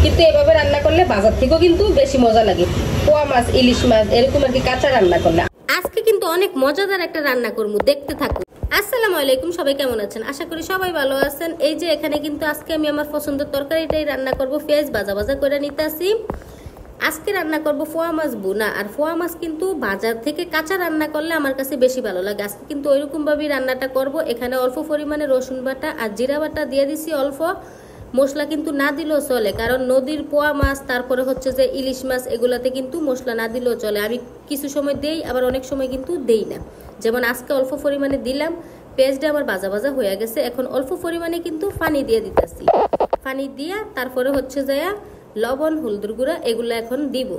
কিন্তু এভাবে রান্না করলে বাজার থেকেও কিন্তু বেশি মজা লাগে। পোয়া মাছ, ইলিশ মাছ এরকম আর কি কাঁচা রান্না করলে। আজকে কিন্তু অনেক মজাদার একটা রান্না করবো, দেখতে থাকুন। আসসালামু আলাইকুম, সবাই কেমন আছেন? আশা করি সবাই ভালো আছেন। এই যে এখানে কিন্তু আজকে আমি আমার পছন্দের তরকারিটাই রান্না করব। পেঁয়াজ ভাজা ভাজা করে নিতেছি। আজকে রান্না করব ফোয়া মাছ ভুনা। আর ফোয়া মাছ কিন্তু বাজার থেকে কাঁচা রান্না করলে আমার কাছে বেশি ভালো লাগে। আজকে কিন্তু ওইরকম ভাবেই রান্নাটা করব। এখানে অল্প পরিমাণে রসুন বাটা আর জিরা বাটা দিয়ে দিছি অল্প। মশলা কিন্তু না দিলেও চলে, কারণ নদীর পোয়া মাছ, তারপরে হচ্ছে যে ইলিশ মাছ, এগুলাতে কিন্তু মশলা না দিলেও চলে। আমি কিছু সময় দেই, আবার অনেক সময় কিন্তু দেই না। যেমন আজকে অল্প পরিমাণে দিলাম। পেঁয়াজটা আমার ভাজা ভাজা হয়ে গেছে। এখন অল্প পরিমাণে কিন্তু পানি দিয়ে দিতেছি। পানি দিয়া তারপরে হচ্ছে যে লবণ, হলুদের গুঁড়া এগুলো এখন দিব।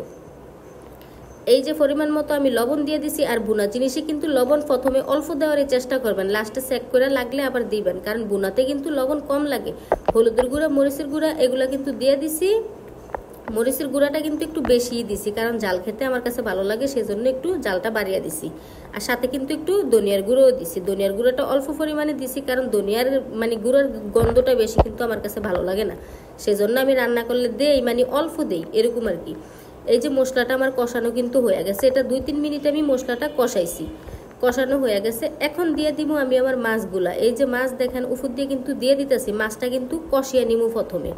এই যে পরিমাণ মতো আমি লবণ দিয়ে দিছি। আর বুনা জিনিসে কিন্তু লবণ প্রথমে অল্প দেওয়ার চেষ্টা করবেন, লাস্টে চেক করে লাগলে আবার দিবেন, কারণ বুনাতে কিন্তু লবণ কম লাগে। হলুদের গুঁড়া, মরিচের গুঁড়া এগুলো কিন্তু দিয়ে দিছি। মরিচের গুঁড়াটা কিন্তু একটু বেশিই দিছি, কারণ জাল খেতে আমার কাছে ভালো লাগে, সেজন্য একটু জালটা বাড়িয়ে দিছি। আর সাথে কিন্তু একটু ধনিয়ার গুঁড়োও দিছি। ধনিয়ার গুঁড়োটা অল্প পরিমাণে দিছি, কারণ ধনিয়ার গুঁড়োর গন্ধটা বেশি কিন্তু আমার কাছে ভালো লাগে না, সেজন্য আমি রান্না করলে দেই, অল্প দেই এরকম আর কি। এই যে মশলাটা আমার কষানো কিন্তু হয়ে গেছে। এটা 2-3 মিনিট আমি মশলাটা কষাইছি, কষানো হয়ে গেছে। এখন দিয়ে দিব আমি আমার মাছগুলা। এই যে মাছ দেখেন উপর দিয়ে কিন্তু দিয়ে দিতেছি। মাছটা কিন্তু কষিয়ে নিমু প্রথমে।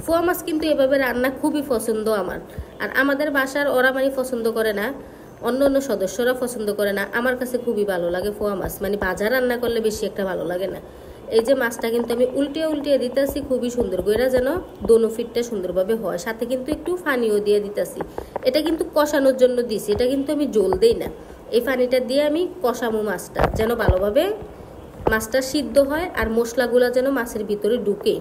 ফোয়া মাছ কিন্তু এভাবে রান্না খুবই পছন্দ আমার। আর আমাদের বাসার ওরা পছন্দ করে না, অন্য অন্য সদস্যরা পছন্দ করে না। আমার কাছে খুবই ভালো লাগে ফোয়া মাছ, ভাজা রান্না করলে বেশি একটা ভালো লাগে না। এই যে মাছটা কিন্তু আমি উল্টিয়ে উল্টিয়ে দিতেছি খুবই সুন্দর করে, যেন দোনো ফিটটা সুন্দরভাবে হয়। সাথে কিন্তু একটু পানিও দিয়ে দিতেছি। এটা কিন্তু কষানোর জন্য দিছি, এটা কিন্তু আমি জল দেই না। এই পানিটা দিয়ে আমি কষামো মাছটা, যেন ভালোভাবে মাছটা সিদ্ধ হয় আর মশলাগুলো যেন মাছের ভিতরে ঢুকে।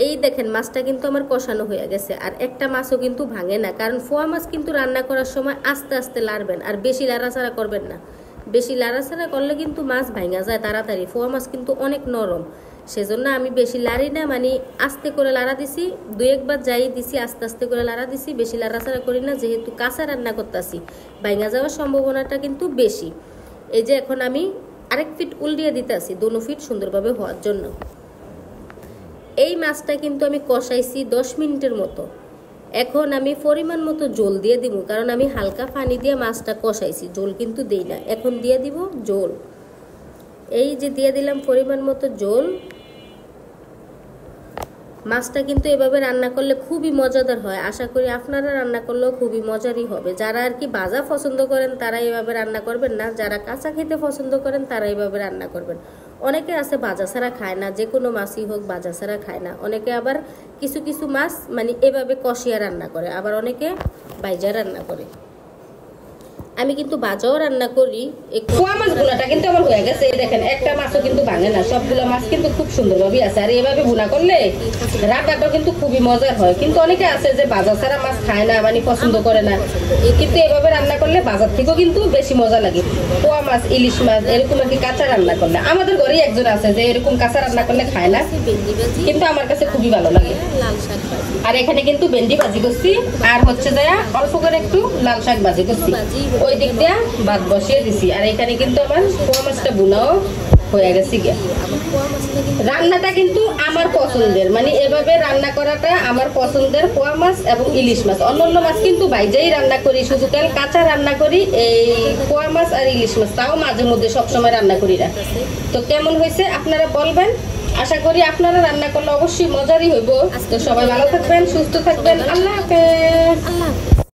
এই দেখেন মাছটা কিন্তু আমার কষানো হয়ে গেছে। আর একটা মাছও কিন্তু ভাঙে না, কারণ ফোয়া মাছ কিন্তু রান্না করার সময় আস্তে আস্তে লাড়বেন, আর বেশি লাড়াচাড়া করবেন না। বেশি লাড়াচাড়া করলে কিন্তু মাছ ভাঙা যায় তাড়াতাড়ি। ফোয়া মাছ কিন্তু অনেক নরম, সেজন্য আমি বেশি লাড়ি না, আস্তে করে লাড়া দিছি। 2-1 বার যাই দিছি, আস্তে আস্তে করে লাড়া দিছি, বেশি লাড়াচাড়া করি না, যেহেতু কাঁচা রান্না করতেছি ভাঙা যাওয়ার সম্ভাবনাটা কিন্তু বেশি। এই যে এখন আমি আরেক ফিট উল্টিয়ে দিতেছি, দোনো ফিট সুন্দরভাবে হওয়ার জন্য। এই মাছটা কিন্তু আমি কষাইছি 10 মিনিটের মতো। এখন আমি পরিমাণ মতো জল দিয়ে দিব, কারণ আমি হালকা পানি দিয়ে মাছটা কষাইছি, জল কিন্তু দেই না। এখন দিয়ে দিব জল। এই যে দিয়ে দিলাম পরিমাণ মতো জল। মাছটা কিন্তু এভাবে রান্না করলে খুবই মজাদার হয়। আশা করি আপনারা রান্না করলেও খুবই মজারই হবে। যারা আর কি ভাজা পছন্দ করেন তারা এভাবে রান্না করবেন না, যারা কাঁচা খেতে পছন্দ করেন তারা এভাবে রান্না করবেন। অনেকে আছে ভাজা ছাড়া খায় না, যে কোনো মাছই হোক ভাজা ছাড়া খায় না। অনেকে আবার কিছু কিছু মাছ এভাবে কষিয়া রান্না করে, আবার অনেকে ভাজা রান্না করে। আমি কিন্তু ভাজাও রান্না করি। পোয়া মাছ ভুনাটা কিন্তু আমার হয়ে গেছে। দেখেন একটা মাছও কিন্তু ভাঙে না, সবগুলো মাছ কিন্তু খুব সুন্দরভাবে আছে। আর এভাবে ভুনা করলে রান্নাটা কিন্তু খুবই মজার হয়। কিন্তু অনেকে আছে যে ভাজা ছাড়া মাছ খায় না, পছন্দ করে না, কিন্তু এভাবে রান্না করলে বাজার থেকেও কিন্তু বেশি মজা লাগে। পোয়া মাছ, ইলিশ মাছ এরকম আর কি কাঁচা রান্না করলে। আমাদের ঘরেই একজন আছে যে এরকম কাঁচা রান্না করলে খায় না, কিন্তু আমার কাছে খুবই ভালো লাগে। লাল শাক ভাজি, আর এখানে কিন্তু ভেন্ডি ভাজি করছি, আর হচ্ছে যে অল্প করে একটু লাল শাক ভাজি করছি। ওই দিক দিয়ে ভাত বসিয়ে দিছি। আর এখানে কিন্তু আমার পোয়া মাছটা ভুনাও হয়ে গেছে। রান্নাটা কিন্তু আমার পছন্দের, এভাবে রান্না করাটা আমার পছন্দের। পোয়া মাছ এবং ইলিশ মাছ, অন্যান্য মাছ কিন্তু বাইরেই রান্না করি, শুধু তেল কাঁচা রান্না করি। এই পোয়া মাছ আর ইলিশ মাছ তাও মাঝে মধ্যে, সবসময় রান্না করি না। তো কেমন হয়েছে আপনারা বলবেন। আশা করি আপনারা রান্না করলে অবশ্যই মজারই হইব। তো সবাই ভালো থাকবেন, সুস্থ থাকবেন। আল্লাহ হাফেজ।